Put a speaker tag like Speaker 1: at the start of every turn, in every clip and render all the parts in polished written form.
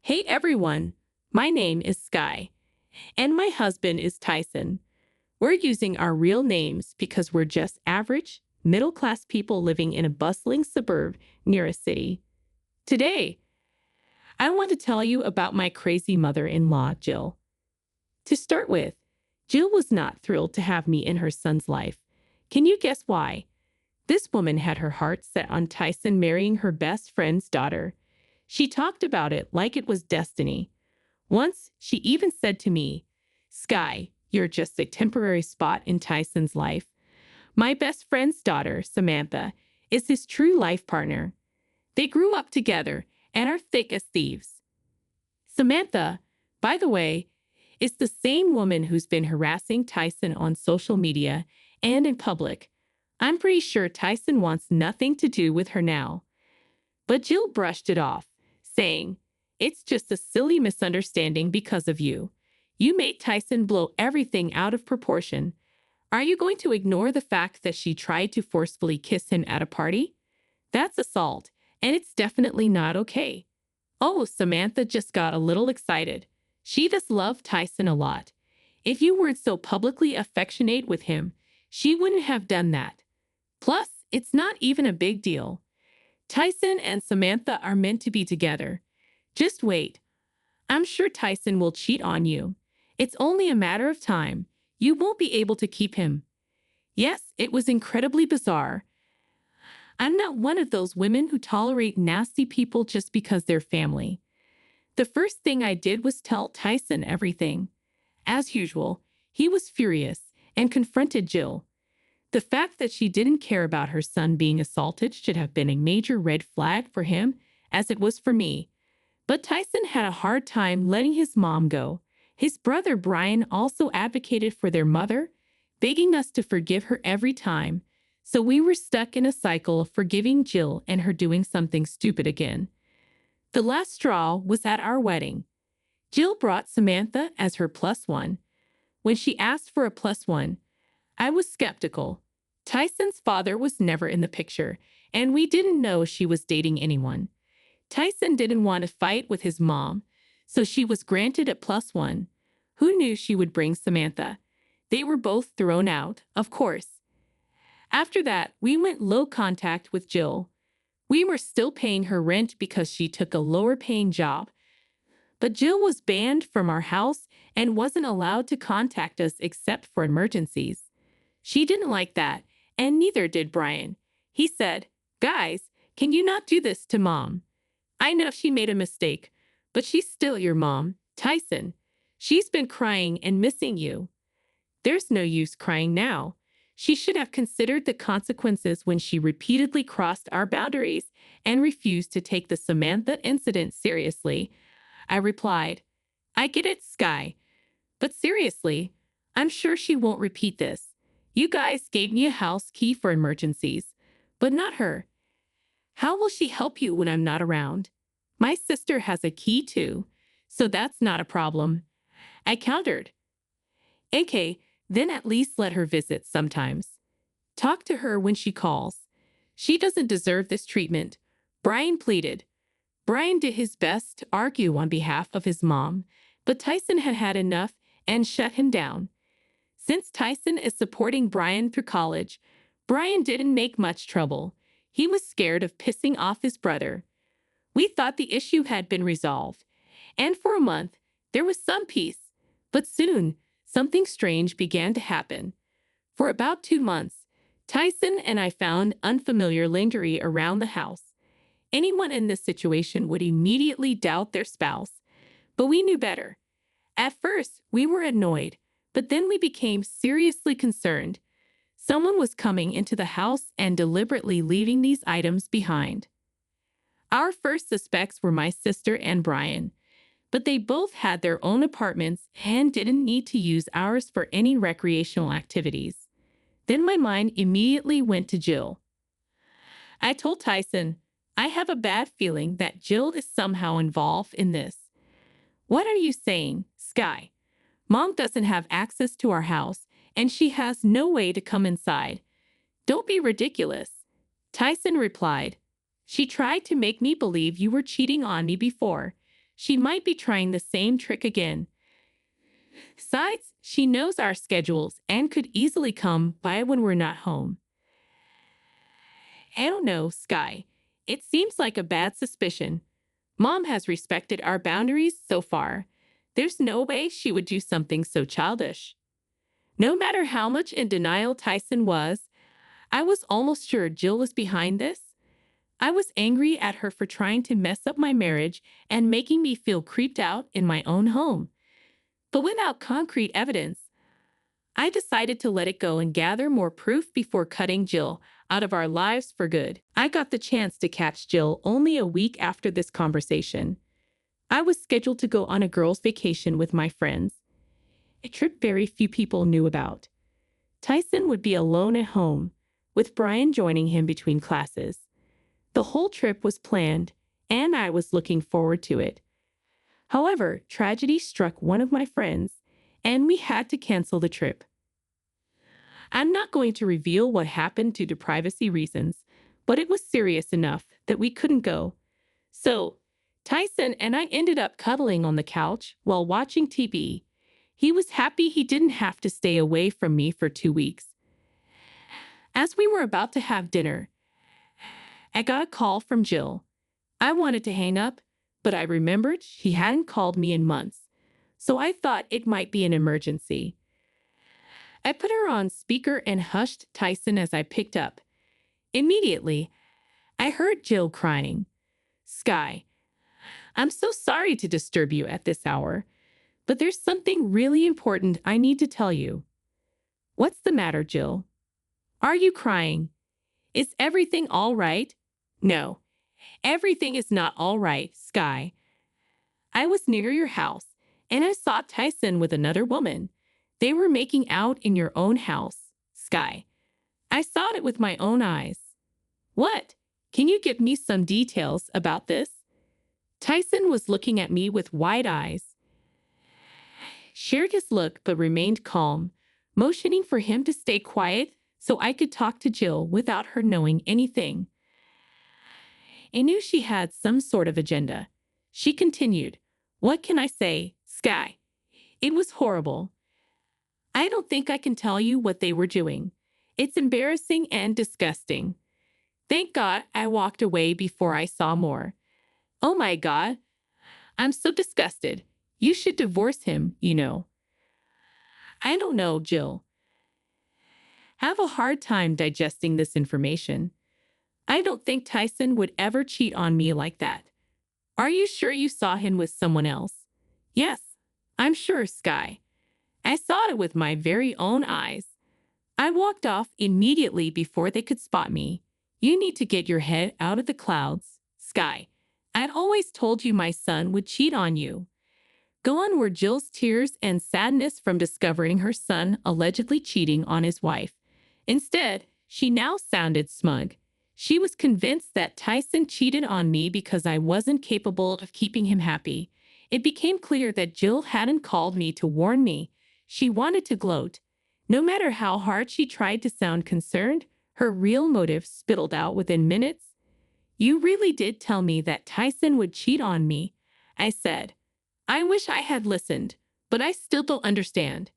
Speaker 1: Hey everyone, my name is Sky, and my husband is Tyson. We're using our real names because we're just average, middle class people living in a bustling suburb near a city. Today, I want to tell you about my crazy mother in law, Jill. To start with, Jill was not thrilled to have me in her son's life. Can you guess why? This woman had her heart set on Tyson marrying her best friend's daughter. She talked about it like it was destiny. Once, she even said to me, Sky, you're just a temporary spot in Tyson's life. My best friend's daughter, Samantha, is his true life partner. They grew up together and are thick as thieves. Samantha, by the way, is the same woman who's been harassing Tyson on social media and in public. I'm pretty sure Tyson wants nothing to do with her now. But Jill brushed it off, saying, It's just a silly misunderstanding because of you. You made Tyson blow everything out of proportion. Are you going to ignore the fact that she tried to forcefully kiss him at a party? That's assault, and it's definitely not okay. Oh, Samantha just got a little excited. She does love Tyson a lot. If you weren't so publicly affectionate with him, she wouldn't have done that. Plus, it's not even a big deal. Tyson and Samantha are meant to be together. Just wait. I'm sure Tyson will cheat on you. It's only a matter of time. You won't be able to keep him. Yes, it was incredibly bizarre. I'm not one of those women who tolerate nasty people just because they're family. The first thing I did was tell Tyson everything. As usual, he was furious and confronted Jill. The fact that she didn't care about her son being assaulted should have been a major red flag for him, as it was for me. But Tyson had a hard time letting his mom go. His brother Brian also advocated for their mother, begging us to forgive her every time. So we were stuck in a cycle of forgiving Jill and her doing something stupid again. The last straw was at our wedding. Jill brought Samantha as her plus one. When she asked for a plus one, I was skeptical. Tyson's father was never in the picture, and we didn't know she was dating anyone. Tyson didn't want to fight with his mom, so she was granted a plus one. Who knew she would bring Samantha? They were both thrown out, of course. After that, we went low contact with Jill. We were still paying her rent because she took a lower-paying job. But Jill was banned from our house and wasn't allowed to contact us except for emergencies. She didn't like that, and neither did Brian. He said, Guys, can you not do this to Mom? I know she made a mistake, but she's still your mom, Tyson. She's been crying and missing you. There's no use crying now. She should have considered the consequences when she repeatedly crossed our boundaries and refused to take the Samantha incident seriously. I replied, I get it, Sky. But seriously, I'm sure she won't repeat this. You guys gave me a house key for emergencies, but not her. How will she help you when I'm not around? My sister has a key too, so that's not a problem. I countered. Okay, then at least let her visit sometimes. Talk to her when she calls. She doesn't deserve this treatment, Brian pleaded. Brian did his best to argue on behalf of his mom, but Tyson had had enough and shut him down. Since Tyson is supporting Brian through college, Brian didn't make much trouble. He was scared of pissing off his brother. We thought the issue had been resolved, and for a month, there was some peace. But soon, something strange began to happen. For about 2 months, Tyson and I found unfamiliar lingering around the house. Anyone in this situation would immediately doubt their spouse, but we knew better. At first, we were annoyed, but then we became seriously concerned. Someone was coming into the house and deliberately leaving these items behind. Our first suspects were my sister and Brian, but they both had their own apartments and didn't need to use ours for any recreational activities. Then my mind immediately went to Jill. I told Tyson, I have a bad feeling that Jill is somehow involved in this. What are you saying, Sky? Mom doesn't have access to our house, and she has no way to come inside. Don't be ridiculous. Tyson replied, She tried to make me believe you were cheating on me before. she might be trying the same trick again. Besides, she knows our schedules and could easily come by when we're not home. I don't know, Sky. It seems like a bad suspicion. Mom has respected our boundaries so far. There's no way she would do something so childish. No matter how much in denial Tyson was, I was almost sure Jill was behind this. I was angry at her for trying to mess up my marriage and making me feel creeped out in my own home. But without concrete evidence, I decided to let it go and gather more proof before cutting Jill out of our lives for good. I got the chance to catch Jill only a week after this conversation. I was scheduled to go on a girls' vacation with my friends, a trip very few people knew about. Tyson would be alone at home, with Brian joining him between classes. The whole trip was planned, and I was looking forward to it. However, tragedy struck one of my friends, and we had to cancel the trip. I'm not going to reveal what happened due to privacy reasons, but it was serious enough that we couldn't go. So, Tyson and I ended up cuddling on the couch while watching TV. He was happy he didn't have to stay away from me for 2 weeks. As we were about to have dinner, I got a call from Jill. I wanted to hang up, but I remembered she hadn't called me in months, so I thought it might be an emergency. I put her on speaker and hushed Tyson as I picked up. Immediately, I heard Jill crying. "Sky, I'm so sorry to disturb you at this hour, but there's something really important I need to tell you." "What's the matter, Jill? Are you crying? Is everything all right?" "No, everything is not all right, Sky. I was near your house, and I saw Tyson with another woman. They were making out in your own house, Sky. I saw it with my own eyes." "What? Can you give me some details about this?" Tyson was looking at me with wide eyes. Shared his look but remained calm, motioning for him to stay quiet so I could talk to Jill without her knowing anything. I knew she had some sort of agenda. She continued, "What can I say, Sky? It was horrible. I don't think I can tell you what they were doing. It's embarrassing and disgusting. Thank God I walked away before I saw more. Oh my God, I'm so disgusted. You should divorce him, you know." "I don't know, Jill. Have a hard time digesting this information. I don't think Tyson would ever cheat on me like that." "Are you sure you saw him with someone else?" "Yes, I'm sure, Sky. I saw it with my very own eyes. I walked off immediately before they could spot me. You need to get your head out of the clouds, Sky. I'd always told you my son would cheat on you." Gone were Jill's tears and sadness from discovering her son allegedly cheating on his wife. Instead, she now sounded smug. She was convinced that Tyson cheated on me because I wasn't capable of keeping him happy. It became clear that Jill hadn't called me to warn me. She wanted to gloat. No matter how hard she tried to sound concerned, her real motive spittled out within minutes. "You really did tell me that Tyson would cheat on me," I said. "I wish I had listened, but I still don't understand.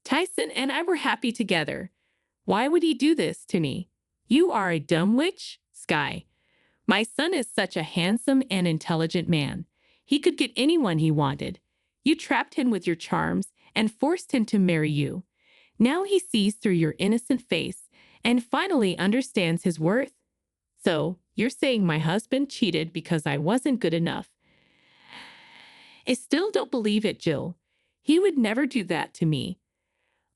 Speaker 1: Tyson and I were happy together. Why would he do this to me?" "You are a dumb witch, Sky. My son is such a handsome and intelligent man. He could get anyone he wanted. You trapped him with your charms and forced him to marry you. Now he sees through your innocent face and finally understands his worth. So, you're saying my husband cheated because I wasn't good enough?" "I still don't believe it, Jill. He would never do that to me."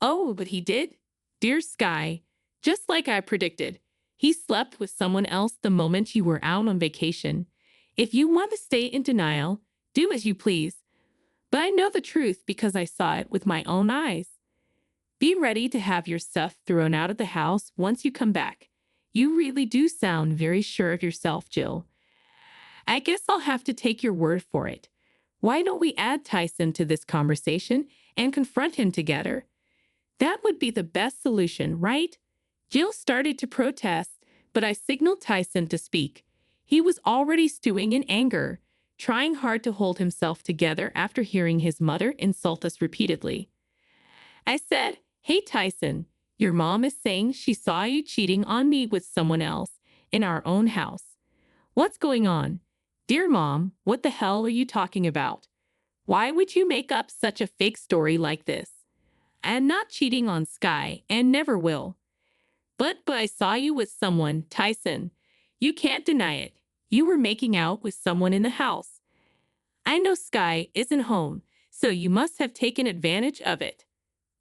Speaker 1: "Oh, but he did. Dear Sky, just like I predicted. He slept with someone else the moment you were out on vacation. If you want to stay in denial, do as you please. But I know the truth because I saw it with my own eyes. Be ready to have your stuff thrown out of the house once you come back. You really do sound very sure of yourself, Jill. I guess I'll have to take your word for it. Why don't we add Tyson to this conversation and confront him together? That would be the best solution, right?" Jill started to protest, but I signaled Tyson to speak. He was already stewing in anger, trying hard to hold himself together after hearing his mother insult us repeatedly. I said, "Hey, Tyson, your mom is saying she saw you cheating on me with someone else in our own house. What's going on? Dear Mom, what the hell are you talking about? Why would you make up such a fake story like this? I'm not cheating on Sky and never will. But I saw you with someone, Tyson. You can't deny it. You were making out with someone in the house. I know Sky isn't home, so you must have taken advantage of it.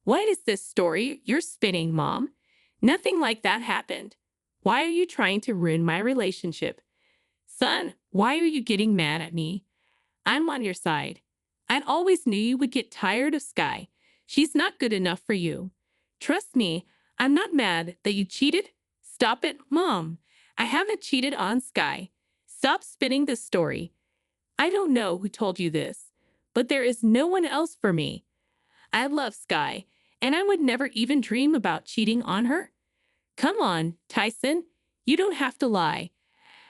Speaker 1: What is this story you're spinning, Mom? Nothing like that happened. Why are you trying to ruin my relationship? Son, why are you getting mad at me? I'm on your side. I always knew you would get tired of Sky. She's not good enough for you. Trust me, I'm not mad that you cheated. Stop it, Mom. I haven't cheated on Sky. Stop spinning this story. I don't know who told you this, but there is no one else for me. I love Sky, and I would never even dream about cheating on her. Come on, Tyson. You don't have to lie.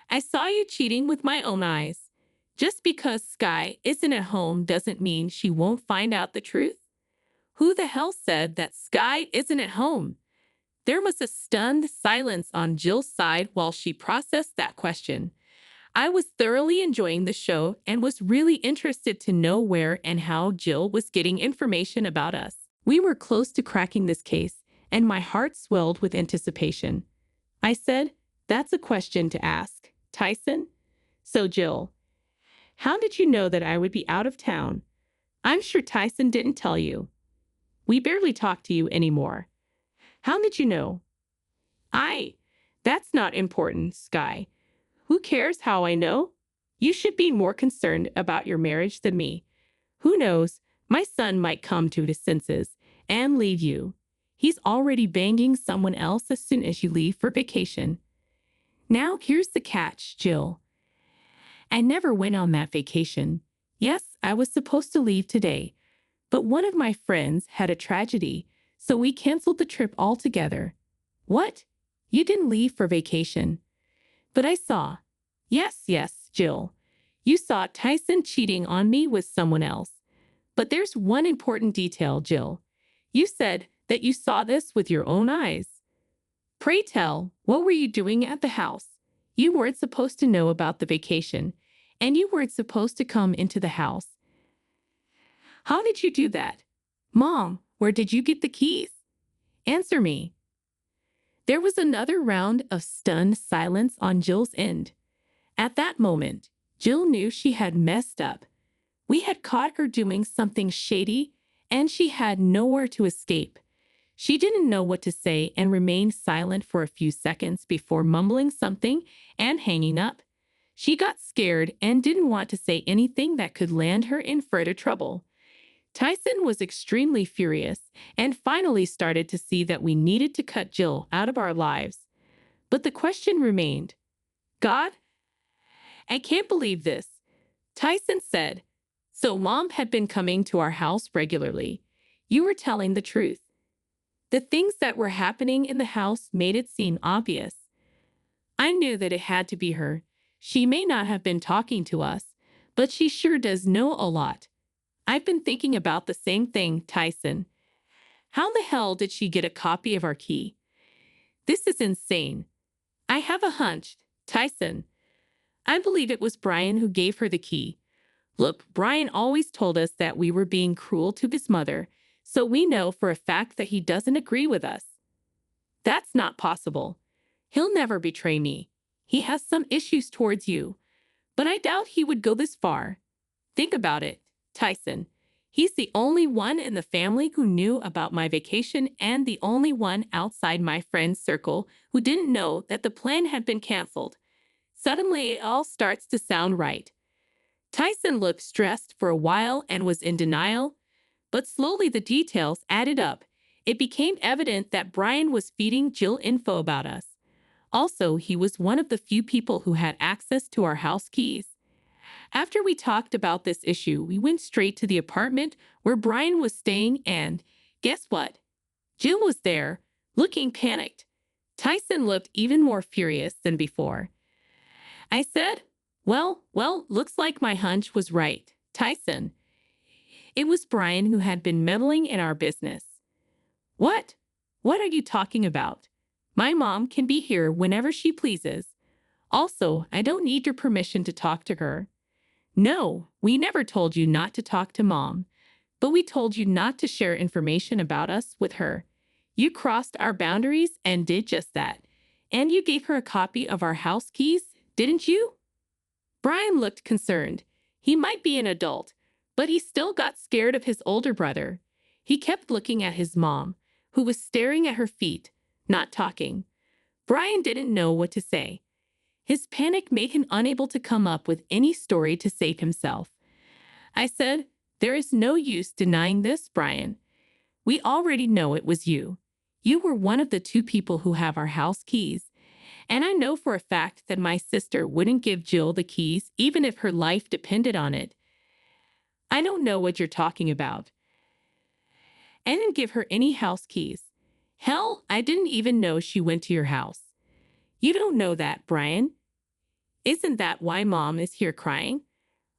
Speaker 1: I saw you cheating with my own eyes. Just because Sky isn't at home doesn't mean she won't find out the truth. Who the hell said that Sky isn't at home? There was a stunned silence on Jill's side while she processed that question. I was thoroughly enjoying the show and was really interested to know where and how Jill was getting information about us. We were close to cracking this case, and my heart swelled with anticipation. I said, "That's a question to ask, Tyson." So, Jill, how did you know that I would be out of town? I'm sure Tyson didn't tell you. We barely talk to you anymore. How did you know? That's not important, Sky. Who cares how I know? You should be more concerned about your marriage than me. Who knows, my son might come to his senses and leave you. He's already banging someone else as soon as you leave for vacation. Now here's the catch, Jill. I never went on that vacation. Yes, I was supposed to leave today, but one of my friends had a tragedy, so we canceled the trip altogether. What? You didn't leave for vacation? But I saw. Yes, Jill. You saw Tyson cheating on me with someone else. But there's one important detail, Jill. You said that you saw this with your own eyes. Pray tell, what were you doing at the house? You weren't supposed to know about the vacation, and you weren't supposed to come into the house. How did you do that? Mom, where did you get the keys? Answer me. There was another round of stunned silence on Jill's end. At that moment, Jill knew she had messed up. We had caught her doing something shady, and she had nowhere to escape. She didn't know what to say and remained silent for a few seconds before mumbling something and hanging up. She got scared and didn't want to say anything that could land her in further trouble. Tyson was extremely furious and finally started to see that we needed to cut Jill out of our lives. But the question remained. God, I can't believe this. Tyson said, so Mom had been coming to our house regularly. You were telling the truth. The things that were happening in the house made it seem obvious. I knew that it had to be her. She may not have been talking to us, but she sure does know a lot. I've been thinking about the same thing, Tyson. How the hell did she get a copy of our key? This is insane. I have a hunch, Tyson. I believe it was Brian who gave her the key. Look, Brian always told us that we were being cruel to his mother, so we know for a fact that he doesn't agree with us. That's not possible. He'll never betray me. He has some issues towards you, but I doubt he would go this far. Think about it, Tyson. He's the only one in the family who knew about my vacation and the only one outside my friend's circle who didn't know that the plan had been canceled. Suddenly, it all starts to sound right. Tyson looked stressed for a while and was in denial, but slowly the details added up. It became evident that Brian was feeding Jill info about us. Also, he was one of the few people who had access to our house keys. After we talked about this issue, we went straight to the apartment where Brian was staying and, guess what? Jill was there, looking panicked. Tyson looked even more furious than before. I said, Well, looks like my hunch was right. Tyson. It was Brian who had been meddling in our business. What? What are you talking about? My mom can be here whenever she pleases. Also, I don't need your permission to talk to her. No, we never told you not to talk to Mom, but we told you not to share information about us with her. You crossed our boundaries and did just that. And you gave her a copy of our house keys, didn't you? Brian looked concerned. He might be an adult, but he still got scared of his older brother. He kept looking at his mom, who was staring at her feet, not talking. Brian didn't know what to say. His panic made him unable to come up with any story to save himself. I said, "There is no use denying this, Brian. We already know it was you. You were one of the two people who have our house keys. And I know for a fact that my sister wouldn't give Jill the keys even if her life depended on it. I don't know what you're talking about. I didn't give her any house keys. Hell, I didn't even know she went to your house. You don't know that, Brian. Isn't that why Mom is here crying?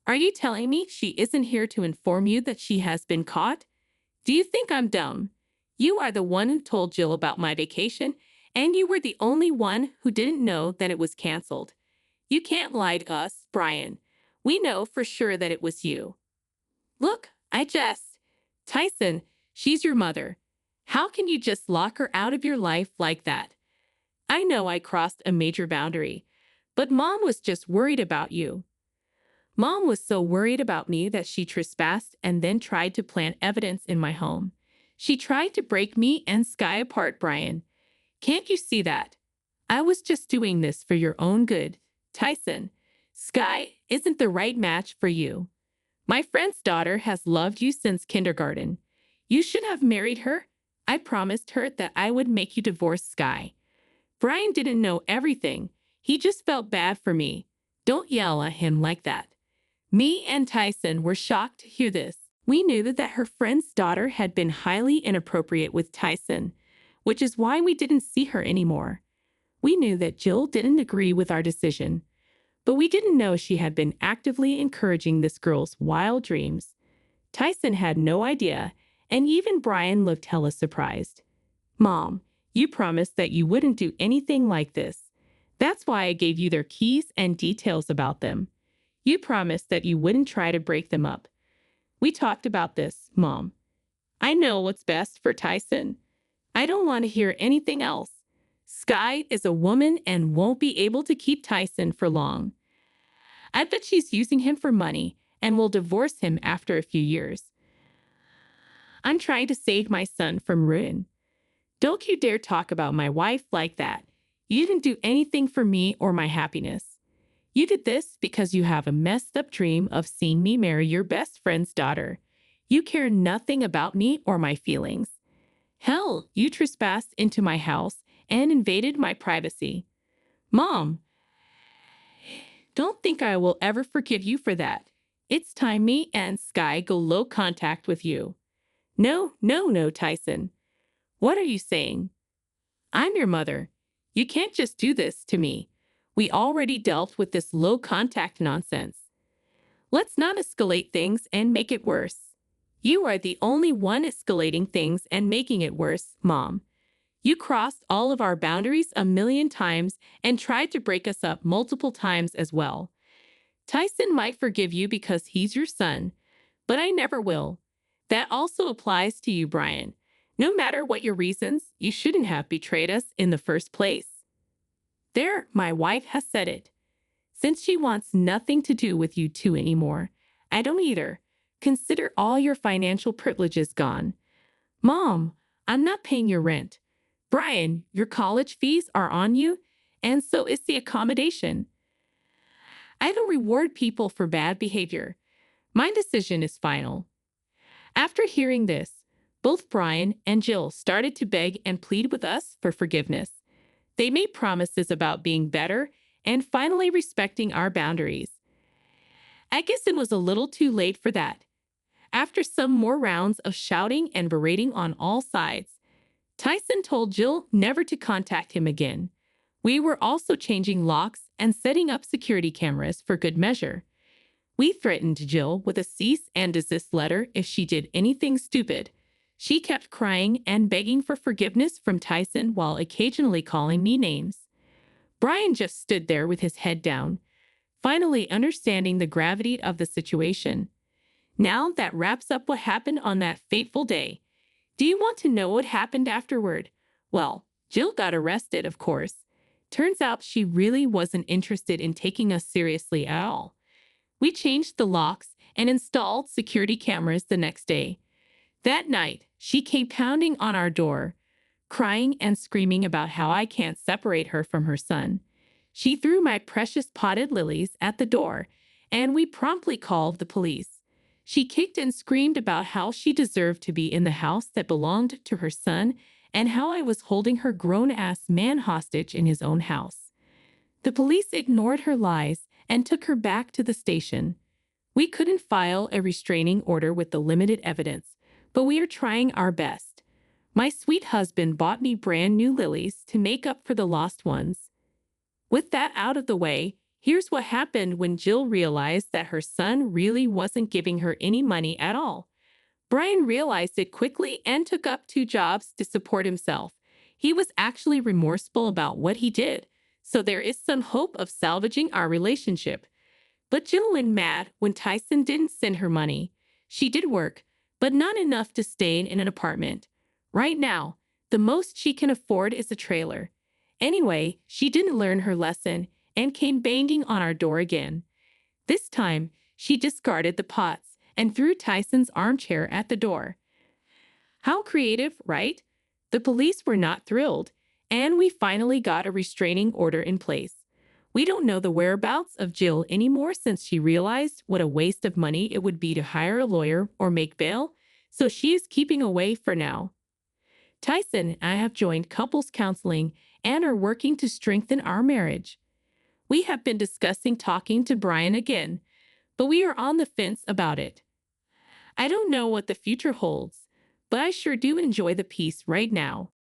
Speaker 1: Are you telling me she isn't here to inform you that she has been caught? Do you think I'm dumb? You are the one who told Jill about my vacation, and you were the only one who didn't know that it was canceled. You can't lie to us, Brian. We know for sure that it was you." "Look, I jest. Tyson, she's your mother. How can you just lock her out of your life like that? I know I crossed a major boundary, but Mom was just worried about you. Mom was so worried about me that she trespassed and then tried to plant evidence in my home. She tried to break me and Sky apart, Brian. Can't you see that? I was just doing this for your own good. Tyson, Sky isn't the right match for you. My friend's daughter has loved you since kindergarten. You should have married her. I promised her that I would make you divorce Sky." Brian didn't know everything. He just felt bad for me. Don't yell at him like that. Me and Tyson were shocked to hear this. We knew that her friend's daughter had been highly inappropriate with Tyson, which is why we didn't see her anymore. We knew that Jill didn't agree with our decision, but we didn't know she had been actively encouraging this girl's wild dreams. Tyson had no idea, and even Brian looked hella surprised. "Mom, you promised that you wouldn't do anything like this. That's why I gave you their keys and details about them. You promised that you wouldn't try to break them up. We talked about this, Mom. I know what's best for Tyson. I don't want to hear anything else. Sky is a woman and won't be able to keep Tyson for long. I bet she's using him for money and will divorce him after a few years. I'm trying to save my son from ruin. Don't you dare talk about my wife like that. You didn't do anything for me or my happiness. You did this because you have a messed up dream of seeing me marry your best friend's daughter. You care nothing about me or my feelings. Hell, you trespassed into my house and invaded my privacy. Mom, don't think I will ever forgive you for that. It's time me and Sky go low contact with you." No, Tyson. What are you saying? I'm your mother. You can't just do this to me. We already dealt with this low contact nonsense. Let's not escalate things and make it worse. You are the only one escalating things and making it worse, Mom. You crossed all of our boundaries a million times and tried to break us up multiple times as well. Tyson might forgive you because he's your son, but I never will. That also applies to you, Brian. No matter what your reasons, you shouldn't have betrayed us in the first place. There, my wife has said it. Since she wants nothing to do with you two anymore, I don't either. Consider all your financial privileges gone. Mom, I'm not paying your rent. Brian, your college fees are on you, and so is the accommodation. I don't reward people for bad behavior. My decision is final." After hearing this, both Brian and Jill started to beg and plead with us for forgiveness. They made promises about being better and finally respecting our boundaries. I guess it was a little too late for that. After some more rounds of shouting and berating on all sides, Tyson told Jill never to contact him again. We were also changing locks and setting up security cameras for good measure. We threatened Jill with a cease and desist letter if she did anything stupid. She kept crying and begging for forgiveness from Tyson while occasionally calling me names. Brian just stood there with his head down, finally understanding the gravity of the situation. Now that wraps up what happened on that fateful day. Do you want to know what happened afterward? Well, Jill got arrested, of course. Turns out she really wasn't interested in taking us seriously at all. We changed the locks and installed security cameras the next day. That night, she came pounding on our door, crying and screaming about how I can't separate her from her son. She threw my precious potted lilies at the door, and we promptly called the police. She kicked and screamed about how she deserved to be in the house that belonged to her son and how I was holding her grown-ass man hostage in his own house. The police ignored her lies and took her back to the station. We couldn't file a restraining order with the limited evidence, but we are trying our best. My sweet husband bought me brand new lilies to make up for the lost ones. With that out of the way, here's what happened when Jill realized that her son really wasn't giving her any money at all. Brian realized it quickly and took up 2 jobs to support himself. He was actually remorseful about what he did, so there is some hope of salvaging our relationship. But Jill went mad when Tyson didn't send her money. She did work, but not enough to stay in an apartment. Right now, the most she can afford is a trailer. Anyway, she didn't learn her lesson and came banging on our door again. This time, she discarded the pots and threw Tyson's armchair at the door. How creative, right? The police were not thrilled, and we finally got a restraining order in place. We don't know the whereabouts of Jill anymore since she realized what a waste of money it would be to hire a lawyer or make bail, so she is keeping away for now. Tyson and I have joined couples counseling and are working to strengthen our marriage. We have been discussing talking to Brian again, but we are on the fence about it. I don't know what the future holds, but I sure do enjoy the peace right now.